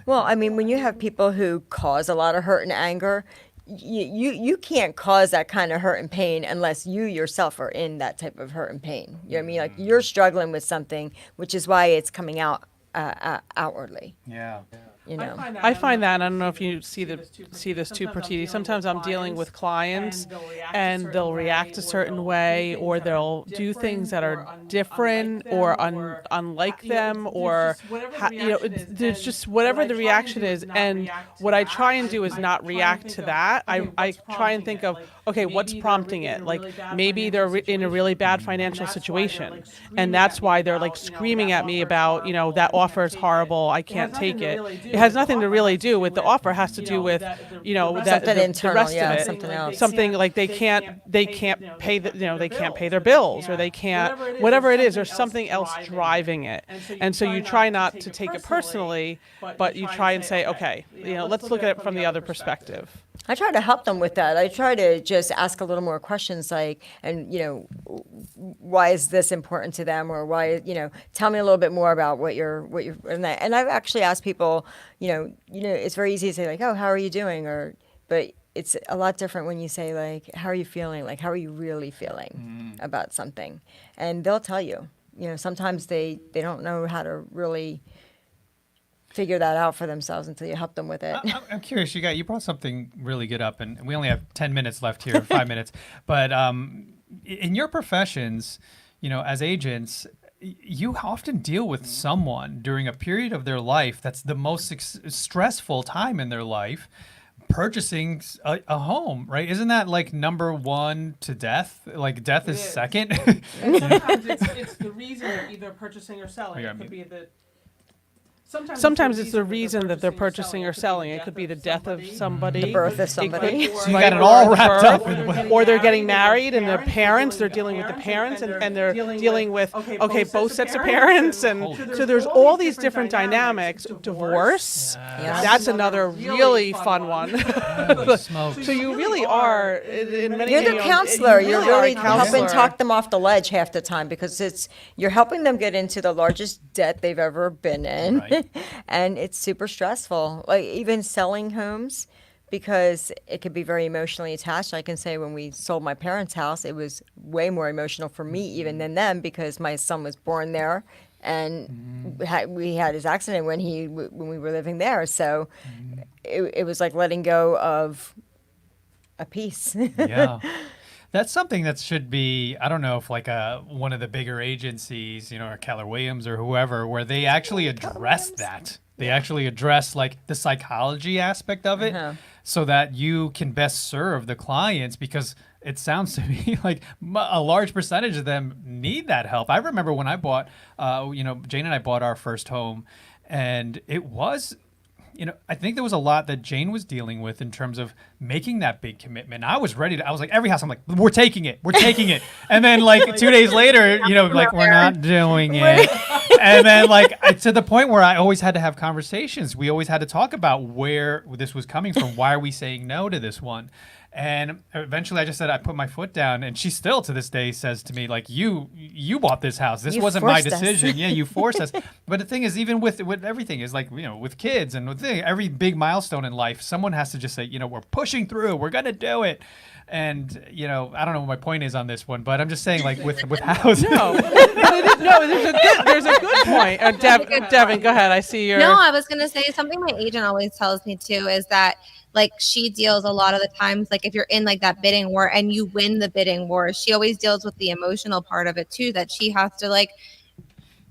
Well, I mean, when you have people who cause a lot of hurt and anger, you can't cause that kind of hurt and pain unless you yourself are in that type of hurt and pain. You know what I mean? Like you're struggling with something, which is why it's coming out outwardly. Yeah. You know. I find that, I don't know if you see this too, Pratiti. Sometimes I'm dealing with clients and they'll react a certain way, or they'll do things that are different or unlike them, or there's just whatever the reaction is. And what I try and do is not react to that. I try and think of, okay, what's prompting it? Like maybe they're in a really bad financial situation, and that's why they're like screaming at me about, that offer is horrible, I can't take it. It has nothing to really do with the offer. It has to do with, the rest of it. Something else. Something like they can't pay they can't pay their bills, or they can't, whatever it is, there's something else driving it. And so you try not to take it personally, but you try and say, okay, let's look at it from the other perspective. I try to help them with that. I try to just ask a little more questions like, why is this important to them? Or why, tell me a little bit more about what you're, and I've actually asked people, it's very easy to say like, oh, how are you doing? But it's a lot different when you say like, how are you feeling? Like, how are you really feeling about something? And they'll tell you, sometimes they don't know how to really figure that out for themselves until you help them with it. I'm curious. You brought something really good up, and we only have 10 minutes left here, 5 minutes. But in your professions, as agents, you often deal with someone during a period of their life that's the most stressful time in their life, purchasing a home, right? Isn't that like number one to death? Like death is second. And sometimes it's the reason they're either purchasing or selling. It could be that. Sometimes it's the reason that they're purchasing or selling. It could be the death of somebody, The birth of somebody. So you got it all wrapped up. Or they're getting married and their parents, they're dealing with the parents, and they're dealing with, both sets of parents. And so there's all these different dynamics. Divorce, that's another really fun one. So you really are, in many You're the counselor. You're really helping counselor. talk them off the ledge half the time because you're helping them get into the largest debt they've ever been in. Right. And it's super stressful. Like even selling homes, because it could be very emotionally attached. I can say when we sold my parents' house, it was way more emotional for me even than them because my son was born there, and we had his accident when we were living there. So it was like letting go of a piece. Yeah. That's something that should be, I don't know if like one of the bigger agencies, or Keller Williams or whoever, where they actually address that. They actually address like the psychology aspect of it so that you can best serve the clients, because it sounds to me like a large percentage of them need that help. I remember when I bought, Jane and I bought our first home, and it was, I think there was a lot that Jane was dealing with in terms of making that big commitment. I was ready I was like, every house, I'm like, we're taking it. And then like 2 days later, like, we're not doing it. And then like to the point where I always had to have conversations. We always had to talk about where this was coming from. Why are we saying no to this one? And eventually I just said, I put my foot down, and she still to this day says to me, like, you bought this house. This You wasn't my forced us." decision. Yeah, you forced us. But the thing is, even with everything is like, with kids and with every big milestone in life, someone has to just say, we're pushing through, we're going to do it. And, I don't know what my point is on this one, but I'm just saying, like, with houses. No, there's a good point. Devin, go ahead. I see your. No, I was gonna say something my agent always tells me too is that like she deals a lot of the times like if you're in like that bidding war and you win the bidding war, she always deals with the emotional part of it too, that she has to like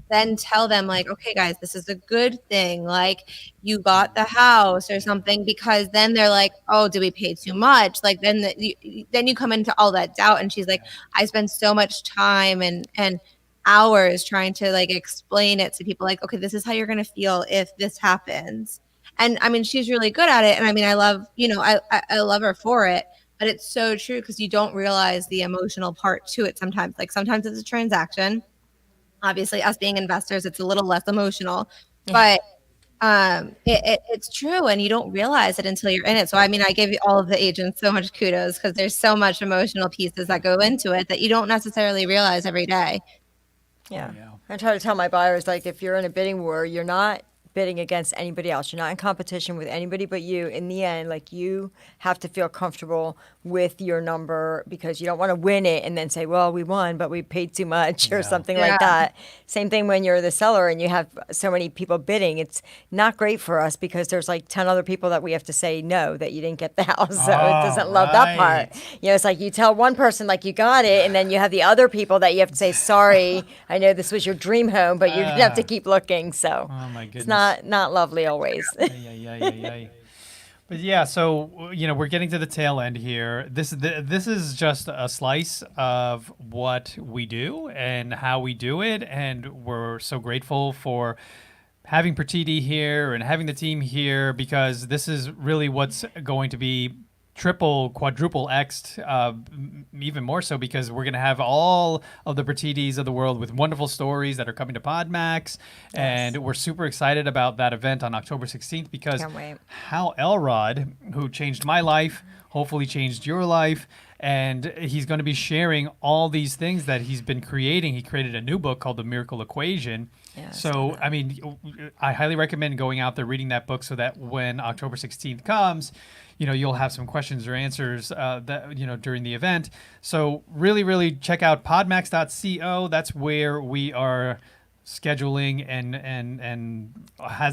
then tell them like, okay guys, this is a good thing, like you got the house or something, because then they're like, oh, did we pay too much? Like then you come into all that doubt. And she's like, I spend so much time and hours trying to like explain it to people like, okay, this is how you're going to feel if this happens. And I mean, she's really good at it. And I mean, I love, I love her for it, but it's so true because you don't realize the emotional part to it sometimes. Like sometimes it's a transaction. Obviously, us being investors, it's a little less emotional, but it's true. And you don't realize it until you're in it. So, I mean, I give all of the agents so much kudos because there's so much emotional pieces that go into it that you don't necessarily realize every day. Yeah. Oh, yeah. I try to tell my buyers, like, if you're in a bidding war, you're not bidding against anybody else. You're not in competition with anybody but you. In the end, like, you have to feel comfortable with your number because you don't want to win it and then say, well, we won, but we paid too much or something like that. Same thing when you're the seller and you have so many people bidding. It's not great for us because there's like 10 other people that we have to say no, that you didn't get the house. So it doesn't love that part. It's like you tell one person like you got it, and then you have the other people that you have to say, sorry, I know this was your dream home, but you're gonna have to keep looking. So Oh my goodness. it's not lovely always. Yeah. But yeah, so we're getting to the tail end here. This is just a slice of what we do and how we do it, and we're so grateful for having Pratiti here and having the team here because this is really what's going to be triple, quadruple X'd, even more so because we're going to have all of the Pratitis of the world with wonderful stories that are coming to PodMax. And we're super excited about that event on October 16th because Can't wait. Hal Elrod, who changed my life, hopefully changed your life, and he's going to be sharing all these things that he's been creating. He created a new book called The Miracle Equation. So, I mean, I highly recommend going out there, reading that book so that when October 16th comes, you'll have some questions or answers during the event. So really, really check out podmax.co. That's where we are scheduling and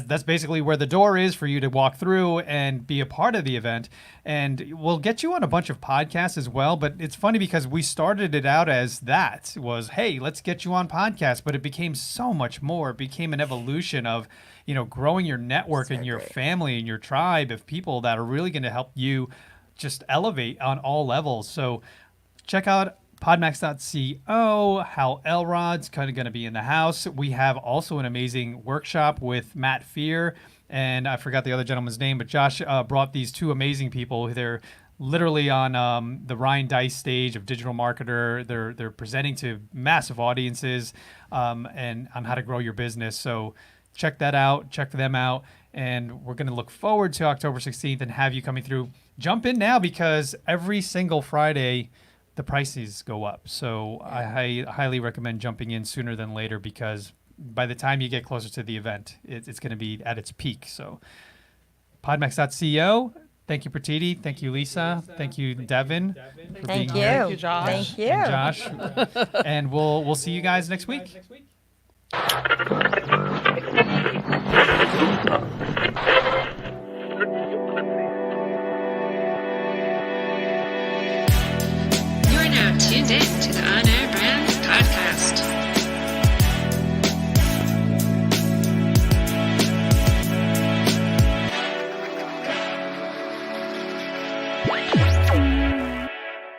that's basically where the door is for you to walk through and be a part of the event. And we'll get you on a bunch of podcasts as well. But it's funny because we started it out as hey, let's get you on podcasts. But it became so much more. It became an evolution of growing your network and your family and your tribe of people that are really going to help you just elevate on all levels. So check out podmax.co. Hal Elrod's kind of going to be in the house. We have also an amazing workshop with Matt Fear, and I forgot the other gentleman's name, but Josh brought these two amazing people. They're literally on the Ryan Dice stage of Digital Marketer. They're presenting to massive audiences and on how to grow your business. So check that out. Check them out. And we're going to look forward to October 16th and have you coming through. Jump in now because every single Friday, the prices go up. So I highly recommend jumping in sooner than later because by the time you get closer to the event, it's going to be at its peak. So podmax.co. Thank you, Pratiti. Thank you, Lisa. Thank you, Devon. For Thank being you. here. Thank you, Josh. Thank you. And Josh. And we'll see you guys next week. You're now tuned in to the On